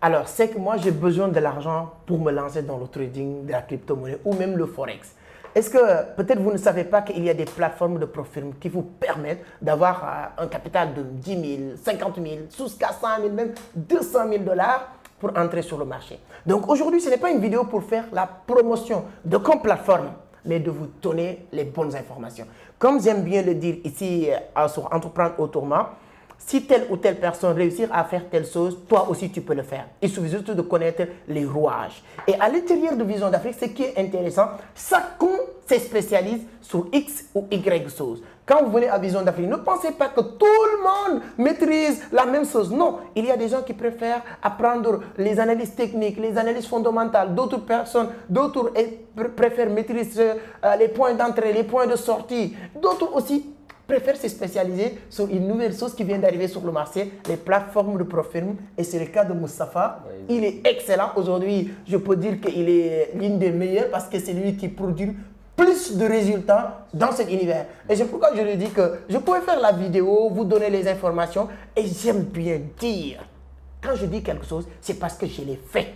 Alors, c'est que moi, j'ai besoin de l'argent pour me lancer dans le trading de la crypto-monnaie ou même le forex. Est-ce que peut-être vous ne savez pas qu'il y a des plateformes de profit qui vous permettent d'avoir un capital de 10 000, 50 000, jusqu'à 100 000, même 200 000 dollars pour entrer sur le marché. Donc aujourd'hui, ce n'est pas une vidéo pour faire la promotion de comme plateforme, mais de vous donner les bonnes informations. Comme j'aime bien le dire ici sur Entreprendre Autrement, si telle ou telle personne réussit à faire telle chose, toi aussi tu peux le faire. Il suffit juste de connaître les rouages. Et à l'intérieur de Vision d'Afrique, ce qui est intéressant, chacun se spécialise sur X ou Y chose. Quand vous venez à Vision d'Afrique, ne pensez pas que tout le monde maîtrise la même chose. Non, il y a des gens qui préfèrent apprendre les analyses techniques, les analyses fondamentales. D'autres personnes, d'autres préfèrent maîtriser les points d'entrée, les points de sortie. D'autres aussi préfère se spécialiser sur une nouvelle chose qui vient d'arriver sur le marché, les plateformes de profil. Et c'est le cas de Moustapha. Oui. Il est excellent. Aujourd'hui, je peux dire qu'il est l'une des meilleures parce que c'est lui qui produit plus de résultats dans cet univers. Et c'est pourquoi je lui dis que je pourrais faire la vidéo, vous donner les informations. Et j'aime bien dire, quand je dis quelque chose, c'est parce que je l'ai fait.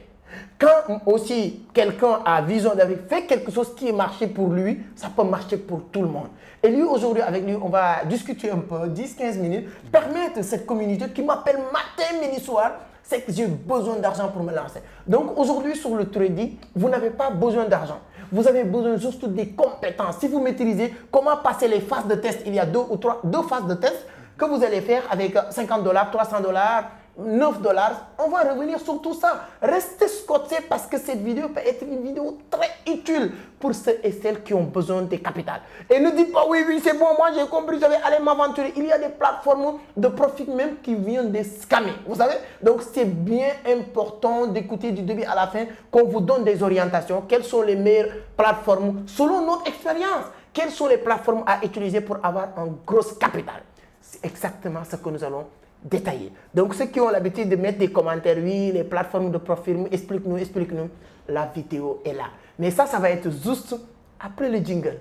Quand aussi quelqu'un a Vision d'Afrique fait quelque chose qui est marché pour lui, ça peut marcher pour tout le monde. Et lui, aujourd'hui, avec lui, on va discuter un peu, 10-15 minutes, permettre cette communauté qui m'appelle matin, midi, soir, c'est que j'ai besoin d'argent pour me lancer. Donc aujourd'hui, sur le trading, vous n'avez pas besoin d'argent. Vous avez besoin juste des compétences. Si vous maîtrisez comment passer les phases de test, il y a deux phases de test que vous allez faire avec 50 $, 300 $, 9 $. On va revenir sur tout ça. Restez scotché parce que cette vidéo peut être une vidéo très utile pour ceux et celles qui ont besoin des capitales. Et ne dites pas oui, c'est bon, moi j'ai compris, je vais aller m'aventurer. Il y a des plateformes de profit même qui viennent de scammer. Vous savez? Donc c'est bien important d'écouter du début à la fin qu'on vous donne des orientations. Quelles sont les meilleures plateformes selon notre expérience? Quelles sont les plateformes à utiliser pour avoir un gros capital? C'est exactement ce que nous allons détaillé. Donc, ceux qui ont l'habitude de mettre des commentaires, oui, les plateformes de profil, explique-nous, explique-nous, la vidéo est là. Mais ça va être juste après le jingle.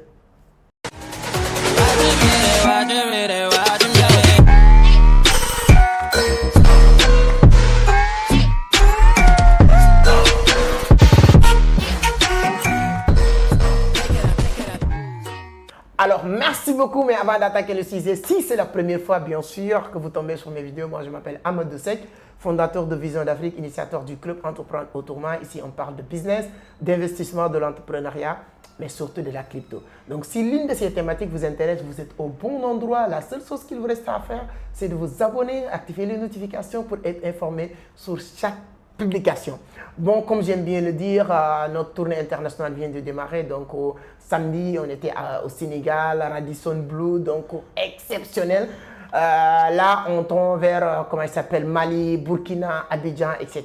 Alors, merci beaucoup, mais avant d'attaquer le sujet, si c'est la première fois, bien sûr, que vous tombez sur mes vidéos, moi je m'appelle Amadou Seck, fondateur de Vision d'Afrique, initiateur du club Entreprendre Autrement. Ici, on parle de business, d'investissement, de l'entrepreneuriat, mais surtout de la crypto. Donc, si l'une de ces thématiques vous intéresse, vous êtes au bon endroit. La seule chose qu'il vous reste à faire, c'est de vous abonner, activer les notifications pour être informé sur chaque publication. Bon, comme j'aime bien le dire, notre tournée internationale vient de démarrer. Donc, samedi, on était au Sénégal, à Radisson Blu, donc exceptionnel. Là, on tombe vers, comment il s'appelle, Mali, Burkina, Abidjan, etc.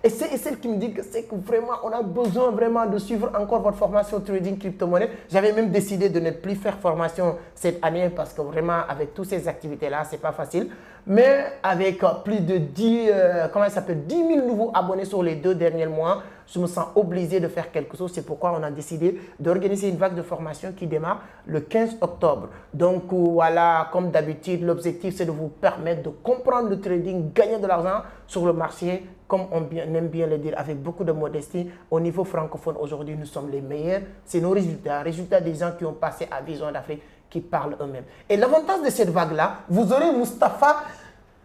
Et c'est celle qui me dit que c'est que vraiment, on a besoin vraiment de suivre encore votre formation trading crypto-monnaie. J'avais même décidé de ne plus faire formation cette année parce que vraiment, avec toutes ces activités-là, c'est pas facile. Mais avec plus de 10 000 nouveaux abonnés sur les 2 derniers mois, je me sens obligé de faire quelque chose. C'est pourquoi on a décidé d'organiser une vague de formation qui démarre le 15 octobre. Donc voilà, comme d'habitude, l'objectif c'est de vous permettre de comprendre le trading, gagner de l'argent sur le marché, comme on aime bien le dire, avec beaucoup de modestie. Au niveau francophone, aujourd'hui, nous sommes les meilleurs. C'est nos résultats des gens qui ont passé à Vision d'Afrique, qui parlent eux-mêmes. Et l'avantage de cette vague-là, vous aurez Moustapha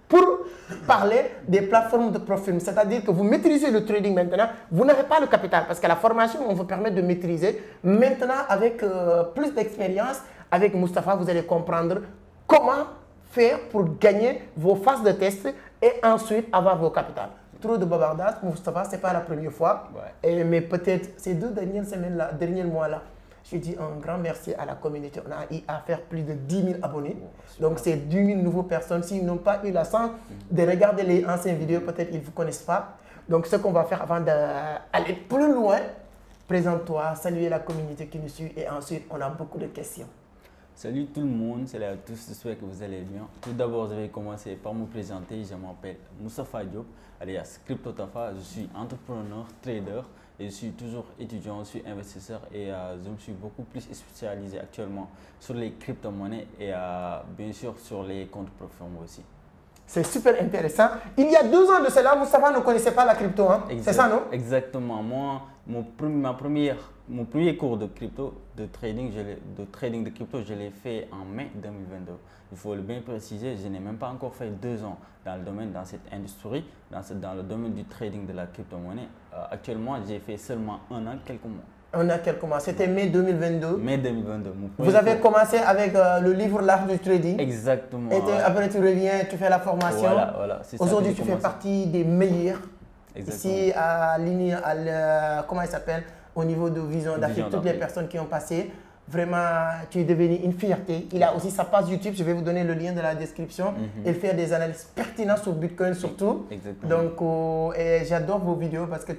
pour parler des plateformes de profil. C'est-à-dire que vous maîtrisez le trading maintenant, vous n'avez pas le capital parce que la formation, on vous permet de maîtriser. Maintenant, avec plus d'expérience, avec Moustapha, vous allez comprendre comment faire pour gagner vos phases de test et ensuite avoir vos capitales. Trop de bavardage, Moustapha, ce n'est pas la première fois, mais peut-être ces 2 dernières semaines-là, derniers mois-là, je dis un grand merci à la communauté. On a eu à faire plus de 10 000 abonnés. Donc, c'est 10 000 nouvelles personnes. S'ils n'ont pas eu la chance de regarder les anciennes vidéos, peut-être ils ne vous connaissent pas. Donc, ce qu'on va faire avant d'aller plus loin, présente-toi, saluer la communauté qui nous suit et ensuite, on a beaucoup de questions. Salut tout le monde, salut à tous, j'espère que vous allez bien. Tout d'abord, je vais commencer par me présenter. Je m'appelle Moustapha Diop, alias CryptoTafa. Je suis entrepreneur, trader et je suis toujours étudiant, je suis investisseur et je me suis beaucoup plus spécialisé actuellement sur les crypto-monnaies et bien sûr sur les comptes profonds aussi. C'est super intéressant. Il y a 2 ans de cela, Moustapha ne connaissait pas la crypto. Hein? C'est ça, non? Exactement. Moi, mon premier cours de crypto, de trading de crypto, je l'ai fait en mai 2022. Il faut le bien préciser, je n'ai même pas encore fait 2 ans dans le domaine, dans cette industrie, dans le domaine du trading de la crypto-monnaie. Actuellement, j'ai fait seulement 1 an, quelques mois. 1 an, quelques mois. C'était mai 2022. Mai 2022. Vous avez commencé avec le livre L'art du trading. Exactement. Et après, tu reviens, tu fais la formation. Voilà. Aujourd'hui, tu fais partie des meilleurs. Exactement. Ici, comment il s'appelle? Au niveau de Vision d'Afrique, toutes les personnes qui ont passé. Vraiment, tu es devenu une fierté. Il a aussi sa page YouTube, je vais vous donner le lien dans la description. Il fait des analyses pertinentes sur Bitcoin surtout. Exactement. Donc, j'adore vos vidéos parce que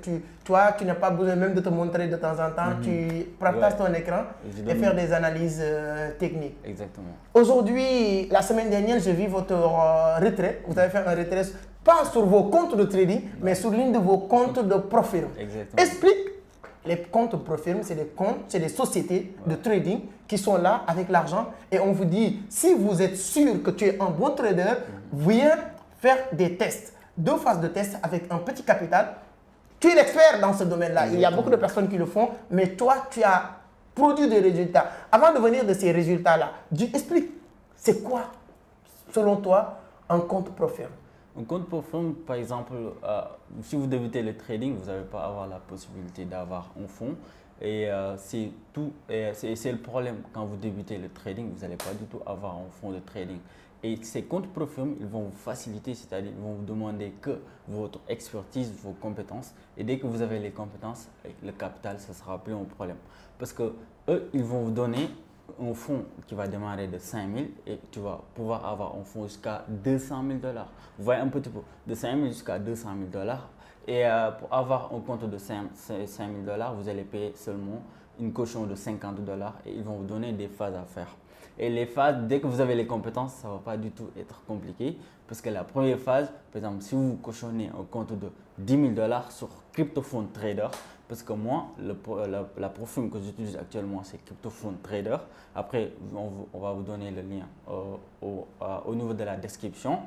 toi, tu n'as pas besoin même de te montrer de temps en temps. Tu partages ton écran et faire des analyses techniques. Exactement. Aujourd'hui, la semaine dernière, j'ai vu votre retrait. Vous avez fait un retrait, pas sur vos comptes de trading, mais sur l'une de vos comptes de profil. Exactement. Explique. Les comptes ProFirm, c'est des comptes, c'est des sociétés de trading qui sont là avec l'argent et on vous dit, si vous êtes sûr que tu es un bon trader, viens faire des tests. 2 phases de tests avec un petit capital. Tu es l'expert dans ce domaine-là. Il y a beaucoup de personnes qui le font, mais toi, tu as produit des résultats. Avant de venir de ces résultats-là, explique, c'est quoi, selon toi, un compte ProFirm? Un compte ProFirm, par exemple, si vous débutez le trading, vous n'allez pas avoir la possibilité d'avoir un fonds. Et c'est le problème quand vous débutez le trading, vous n'allez pas du tout avoir un fonds de trading. Et ces comptes ProFirm, ils vont vous faciliter, c'est-à-dire ils vont vous demander que votre expertise, vos compétences. Et dès que vous avez les compétences, le capital, ce ne sera plus un problème. Parce que eux, ils vont vous donner un fonds qui va démarrer de 5 000 et tu vas pouvoir avoir un fonds jusqu'à 200 000 $. Vous voyez un petit peu, de 5 000 jusqu'à 200 000 $. Et pour avoir un compte de 5 000 $, vous allez payer seulement une caution de 50 $ et ils vont vous donner des phases à faire. Et les phases, dès que vous avez les compétences, ça ne va pas du tout être compliqué parce que la première phase, par exemple, si vous cautionnez un compte de 10 000 $ sur CryptoPhone Trader, parce que moi, la ProFirm que j'utilise actuellement, c'est CryptoPhone Trader. Après, on va vous donner le lien au niveau de la description.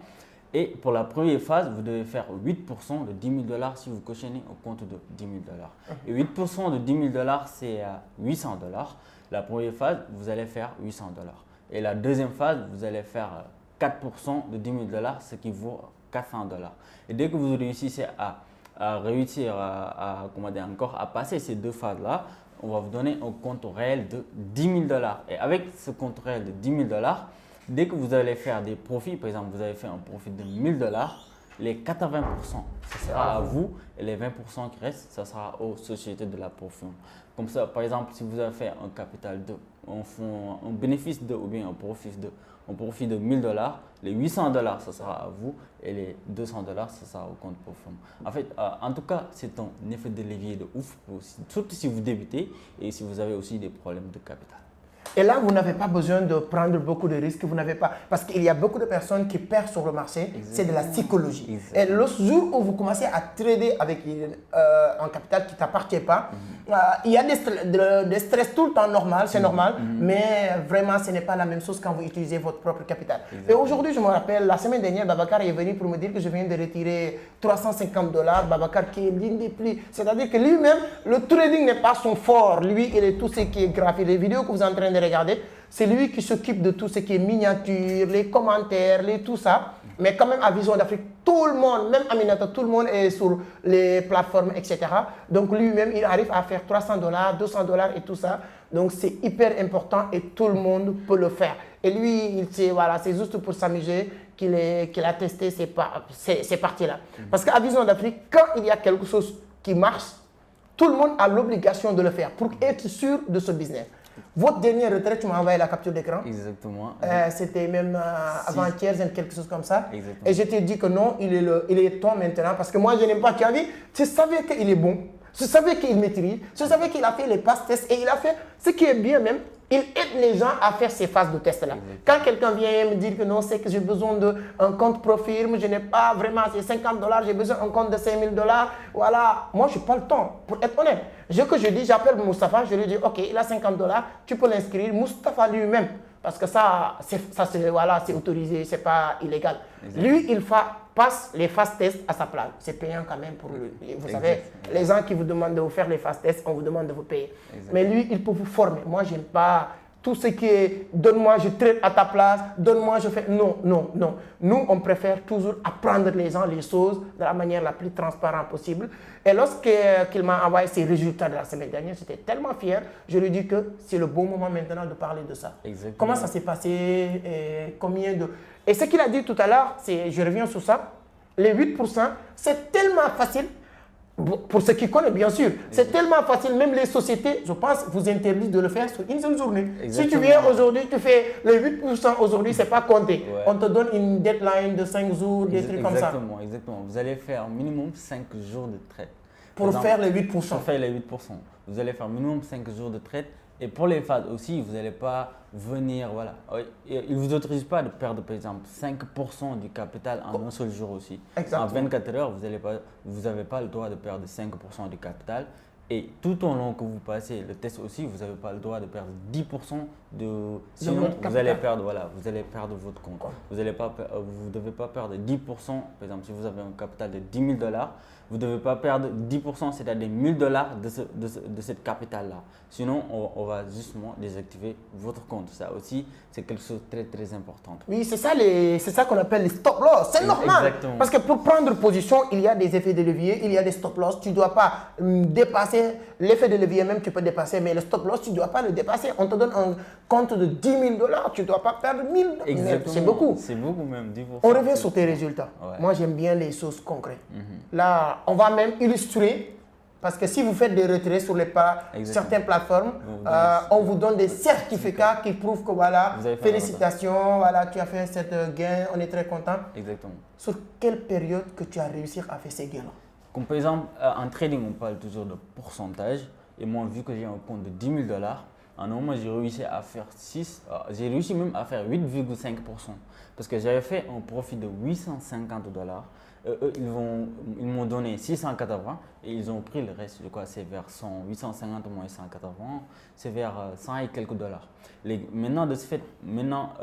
Et pour la première phase, vous devez faire 8% de 10 000 $ si vous cautionnez un compte de 10 000 $. Et 8% de 10 000 $, c'est 800 $. La première phase, vous allez faire 800 $. Et la deuxième phase, vous allez faire 4% de 10 000 $, ce qui vaut 400 $. Et dès que vous réussissez à réussir à passer ces 2 phases-là, on va vous donner un compte réel de 10 000 $. Et avec ce compte réel de 10 000 $, dès que vous allez faire des profits, par exemple, vous avez fait un profit de 1 000 $, les 80%, ce sera à vous et les 20% qui restent, ce sera aux sociétés de la ProFirm. Comme ça, par exemple, si vous avez fait un capital de, un bénéfice de ou bien un profit de 1 000 $, les 800 $, ce sera à vous et les 200 $, ce sera au compte ProFirm. En fait, en tout cas, c'est un effet de levier de ouf, surtout si vous débutez et si vous avez aussi des problèmes de capital. Et là, vous n'avez pas besoin de prendre beaucoup de risques, vous n'avez pas, parce qu'il y a beaucoup de personnes qui perdent sur le marché, c'est de la psychologie. Exactement. Et le jour où vous commencez à trader avec un capital qui ne t'appartient pas, il y a des stress tout le temps normal, c'est normal, mais vraiment, ce n'est pas la même chose quand vous utilisez votre propre capital. Et aujourd'hui, je me rappelle, la semaine dernière, Babacar est venu pour me dire que je viens de retirer 350 $. Babacar qui est l'une des plus, c'est-à-dire que lui-même, le trading n'est pas son fort. Lui, il est tout ce qui est graphique. Les vidéos que vous êtes en train de regarder, c'est lui qui s'occupe de tout ce qui est miniature, les commentaires, tout ça. Mais quand même, à Vision d'Afrique, tout le monde, même Aminata, tout le monde est sur les plateformes, etc. Donc lui-même, il arrive à faire 300 $, 200 $, et tout ça. Donc c'est hyper important et tout le monde peut le faire. Et lui, voilà, c'est juste pour s'amuser qu'il a testé ces parties-là. Parce qu'à Vision d'Afrique, quand il y a quelque chose qui marche, tout le monde a l'obligation de le faire pour être sûr de ce business. Votre dernière retraite, tu m'as envoyé la capture d'écran. Exactement. C'était même avant-hier, quelque chose comme ça. Exactement. Et je t'ai dit que non, il est temps maintenant. Parce que moi, je n'aime pas qu'il a dit, je savais qu'il est bon. Je savais qu'il maîtrise. Je savais qu'il a fait les passes tests. Et il a fait ce qui est bien même. Il aide les gens à faire ces phases de test-là. Quand quelqu'un vient me dire que non, c'est que j'ai besoin d'un compte ProFirm, je n'ai pas vraiment ces 50 $, j'ai besoin d'un compte de 5 000 $. Voilà, moi, je n'ai pas le temps, pour être honnête. Ce que je dis, j'appelle Moustapha, je lui dis, OK, il a 50 $, tu peux l'inscrire. Moustapha lui-même parce que ça, voilà, c'est autorisé, c'est pas illégal. Exactement. Lui, il passe les fast tests à sa place. C'est payant quand même pour lui. Vous savez, les gens qui vous demandent de vous faire les fast tests, on vous demande de vous payer. Mais lui, il peut vous former. Moi, j'aime pas tout ce qui est donne-moi, je traite à ta place, donne-moi, je fais. Non, non, non. Nous, on préfère toujours apprendre les gens les choses de la manière la plus transparente possible. Et lorsqu'il m'a envoyé ses résultats de la semaine dernière, j'étais tellement fier. Je lui ai dit que c'est le bon moment maintenant de parler de ça. Exactement. Comment ça s'est passé et combien de... Et ce qu'il a dit tout à l'heure, je reviens sur ça, les 8%, c'est tellement facile. Pour ceux qui connaissent, bien sûr, c'est tellement facile. Même les sociétés, je pense, vous interdisent de le faire sur une seule journée. Exactement. Si tu viens aujourd'hui, tu fais les 8% aujourd'hui, c'est pas compté. Ouais. On te donne une deadline de 5 jours, des trucs comme ça. Exactement, exactement. Vous allez faire minimum 5 jours de traite. Pour faire les 8%. Pour faire les 8%. Vous allez faire minimum 5 jours de traite. Et pour les FAD aussi, vous n'allez pas venir, voilà. Ils ne vous autorisent pas de perdre, par exemple, 5% du capital en un seul jour aussi. Exactement. En 24 heures, vous n'avez pas le droit de perdre 5% du capital. Et tout au long que vous passez le test aussi, vous n'avez pas le droit de perdre 10% de… Sinon, vous allez perdre, voilà, vous allez perdre votre compte. Vous ne devez pas perdre 10%, par exemple, si vous avez un capital de 10 000 $, vous ne devez pas perdre 10%, c'est-à-dire 1 000 $ de cette capital-là. Sinon, on va justement désactiver votre compte. Ça aussi, c'est quelque chose de très, très important. Oui, c'est ça qu'on appelle les stop loss. C'est normal. Exactement. Parce que pour prendre position, il y a des effets de levier, il y a des stop loss. Tu ne dois pas dépasser l'effet de levier, même tu peux dépasser, mais le stop loss, tu ne dois pas le dépasser. On te donne un compte de 10 000 $, tu ne dois pas perdre 1 000 $. Exactement. C'est beaucoup. C'est beaucoup même, 10%. On revient sur tes résultats. Ouais. Moi, j'aime bien les choses concrètes. Là, on va même illustrer, parce que si vous faites des retraits sur certaines plateformes, on vous donne des certificats qui prouvent que voilà, félicitations, voilà, tu as fait cette gain, on est très content. Exactement. Sur quelle période que tu as réussi à faire ces gains-là? Comme par exemple, en trading, on parle toujours de pourcentage. Et moi, vu que j'ai un compte de 10 000 $, en un mois, j'ai réussi à faire j'ai réussi même à faire 8,5%. Parce que j'avais fait un profit de 850 $. Eux, ils m'ont donné 680 et ils ont pris le reste. Je crois c'est vers 100, 850 moins 180, c'est vers 100 et quelques dollars. Maintenant, de ce fait,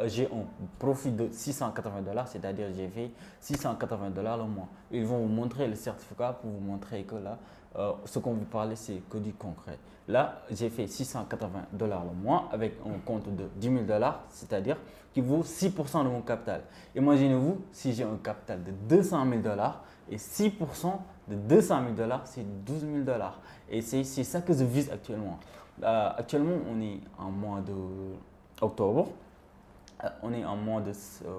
j'ai un profit de 680 $, c'est-à-dire j'ai fait 680 $ le mois. Ils vont vous montrer le certificat pour vous montrer que là, ce qu'on vous parlait, c'est que du concret. Là, j'ai fait 680 $ le mois avec un compte de 10 000 $, c'est-à-dire qui vaut 6% de mon capital. Imaginez-vous si j'ai un capital de 200 000 $ et 6% de 200 000 $, c'est 12 000 $. Et c'est ça que je vise actuellement. Actuellement, on est en mois d'octobre. On est en mois de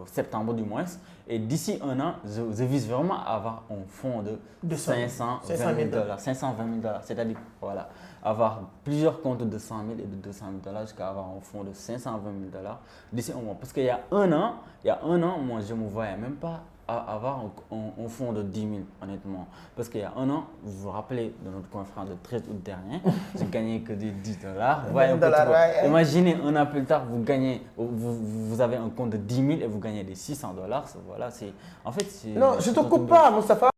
septembre du moins. Et d'ici un an, je vise vraiment à avoir un fonds de 520 000 $. 520 000 $. C'est-à-dire, voilà, avoir plusieurs comptes de 100 000 et de 200 000 $ jusqu'à avoir un fonds de 520 000 $ d'ici un mois. Parce qu'il y a un an, moi, je ne me voyais même pas avoir un fonds de 10 000, honnêtement. Parce qu'il y a un an, vous vous rappelez de notre conférence de 13 août dernier, je gagnais que des 10 $. Imaginez un an plus tard, vous avez un compte de 10 000 et vous gagnez des 600 $. Voilà, en fait, non, je ne te coupe pas, Moustapha.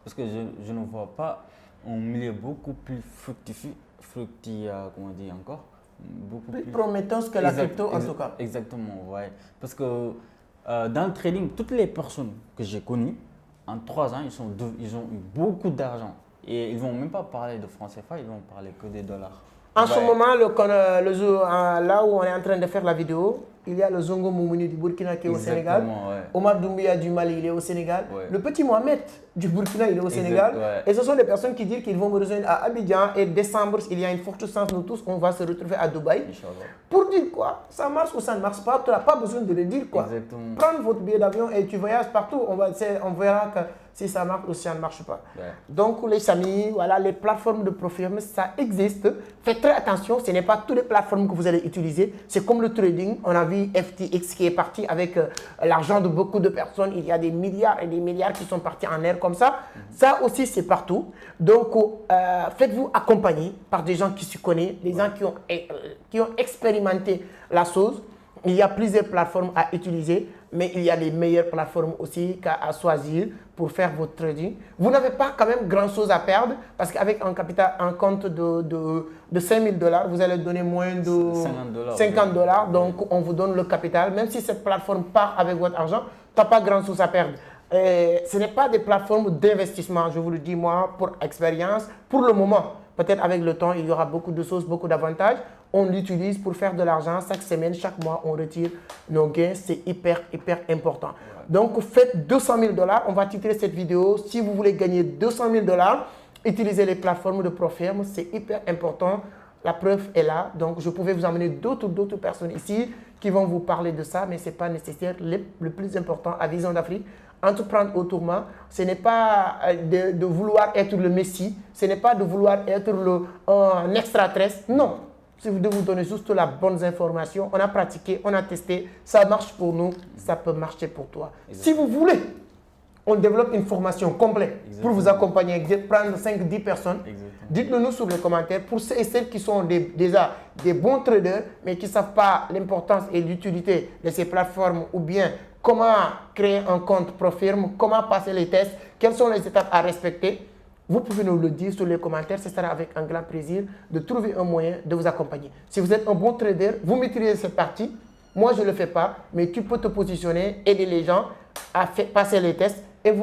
parce que je ne vois pas un milieu beaucoup plus comment dire encore, beaucoup plus prometteuse que la crypto en tout cas. Exactement, ouais. Parce que dans le trading, toutes les personnes que j'ai connues, en 3 ans, ils ont eu beaucoup d'argent. Et ils ne vont même pas parler de francs CFA, ils vont parler que des dollars. En ce moment, là où on est en train de faire la vidéo, il y a le Zongo Moumouni du Burkina qui est au Sénégal. Ouais. Omar Doumbia du Mali, il est au Sénégal. Ouais. Le petit Mohamed du Burkina, il est au Sénégal. Ouais. Et ce sont des personnes qui disent qu'ils vont me rejoindre à Abidjan. Et décembre, il y a une forte chance, nous tous, on va se retrouver à Dubaï. Inch'Allah. Pour dire quoi? Ça marche ou ça ne marche pas, tu n'as pas besoin de le dire quoi. Exactement. Prends votre billet d'avion et tu voyages partout. On verra que si ça marche ou si ça ne marche pas. Ouais. Donc les amis, voilà, les plateformes de profil, ça existe. Faites très attention, ce n'est pas toutes les plateformes que vous allez utiliser. C'est comme le trading. On a vu FTX qui est parti avec l'argent de beaucoup de personnes. Il y a des milliards et des milliards qui sont partis en air comme ça. Ça aussi, c'est partout. Donc, faites-vous accompagner par des gens qui se connaissent, des gens qui ont expérimenté la chose. Il y a plusieurs plateformes à utiliser, mais il y a les meilleures plateformes aussi à choisir pour faire votre trading. Vous n'avez pas quand même grand-chose à perdre parce qu'avec un compte de 5 000 $, vous allez donner moins de 50 $. Donc, on vous donne le capital. Même si cette plateforme part avec votre argent, tu n'as pas grand-chose à perdre. Ce n'est pas des plateformes d'investissement, je vous le dis moi, pour expérience, pour le moment. Peut-être avec le temps, il y aura beaucoup de choses, beaucoup d'avantages. On l'utilise pour faire de l'argent. Chaque semaine, chaque mois, on retire nos gains. C'est hyper important. Donc, faites 200 000 $. On va titrer cette vidéo. Si vous voulez gagner 200 000 $, utilisez les plateformes de ProFirm. C'est hyper important. La preuve est là. Donc, je pouvais vous emmener d'autres personnes ici qui vont vous parler de ça, mais ce n'est pas nécessaire. Le plus important à Vision d'Afrique, entreprendre au tournant, ce n'est pas de vouloir être le Messi, ce n'est pas de vouloir être un extraterrestre. Non. C'est de vous donner juste la bonne information. On a pratiqué, on a testé, ça marche pour nous, ça peut marcher pour toi. Exactement. Si vous voulez, on développe une formation complète pour vous accompagner, prendre 5-10 personnes. Dites-le nous sur les commentaires pour ceux et celles qui sont déjà des bons traders, mais qui ne savent pas l'importance et l'utilité de ces plateformes ou bien comment créer un compte ProFirm, comment passer les tests, quelles sont les étapes à respecter. Vous pouvez nous le dire sur les commentaires, ce sera avec un grand plaisir de trouver un moyen de vous accompagner. Si vous êtes un bon trader, vous maîtrisez cette partie. Moi, je ne le fais pas, mais tu peux te positionner, aider les gens à passer les tests. Et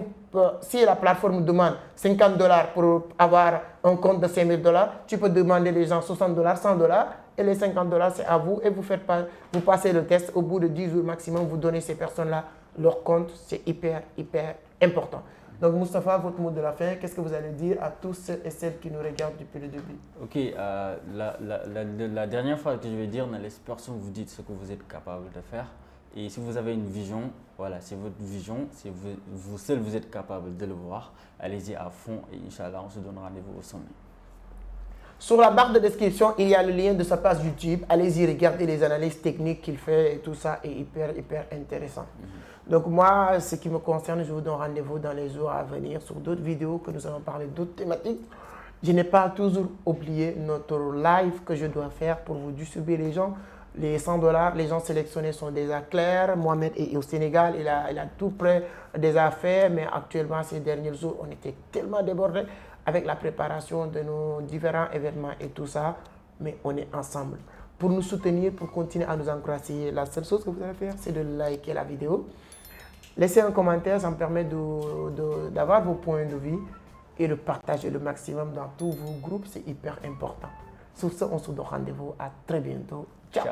si la plateforme demande 50 $ pour avoir un compte de 5 000 $, tu peux demander les gens 60 $, 100 $, et les 50 $, c'est à vous. Et vous passez le test. Au bout de 10 jours maximum, vous donnez ces personnes-là leur compte. C'est hyper important. Donc, Moustapha, votre mot de la fin, qu'est-ce que vous allez dire à tous ceux et celles qui nous regardent depuis le début? Ok, la dernière fois que je vais dire, laissez personne vous dites ce que vous êtes capable de faire. Et si vous avez une vision, voilà, c'est votre vision, si vous seul vous êtes capable de le voir, allez-y à fond et Inch'Allah, on se donne rendez-vous au sommet. Sur la barre de description, il y a le lien de sa page YouTube. Allez-y, regardez les analyses techniques qu'il fait et tout ça est hyper intéressant. Donc moi, ce qui me concerne, je vous donne rendez-vous dans les jours à venir sur d'autres vidéos que nous allons parler d'autres thématiques. Je n'ai pas toujours oublié notre live que je dois faire pour vous distribuer les gens. Les 100 $, les gens sélectionnés sont déjà clairs. Mohamed est au Sénégal, il a tout près des affaires, mais actuellement, ces derniers jours, on était tellement débordés avec la préparation de nos différents événements et tout ça, mais on est ensemble. Pour nous soutenir, pour continuer à nous encourager, la seule chose que vous allez faire, c'est de liker la vidéo. Laissez un commentaire, ça me permet d'avoir vos points de vue et de partager le maximum dans tous vos groupes, c'est hyper important. Sur ce, on se donne rendez-vous à très bientôt. Ciao.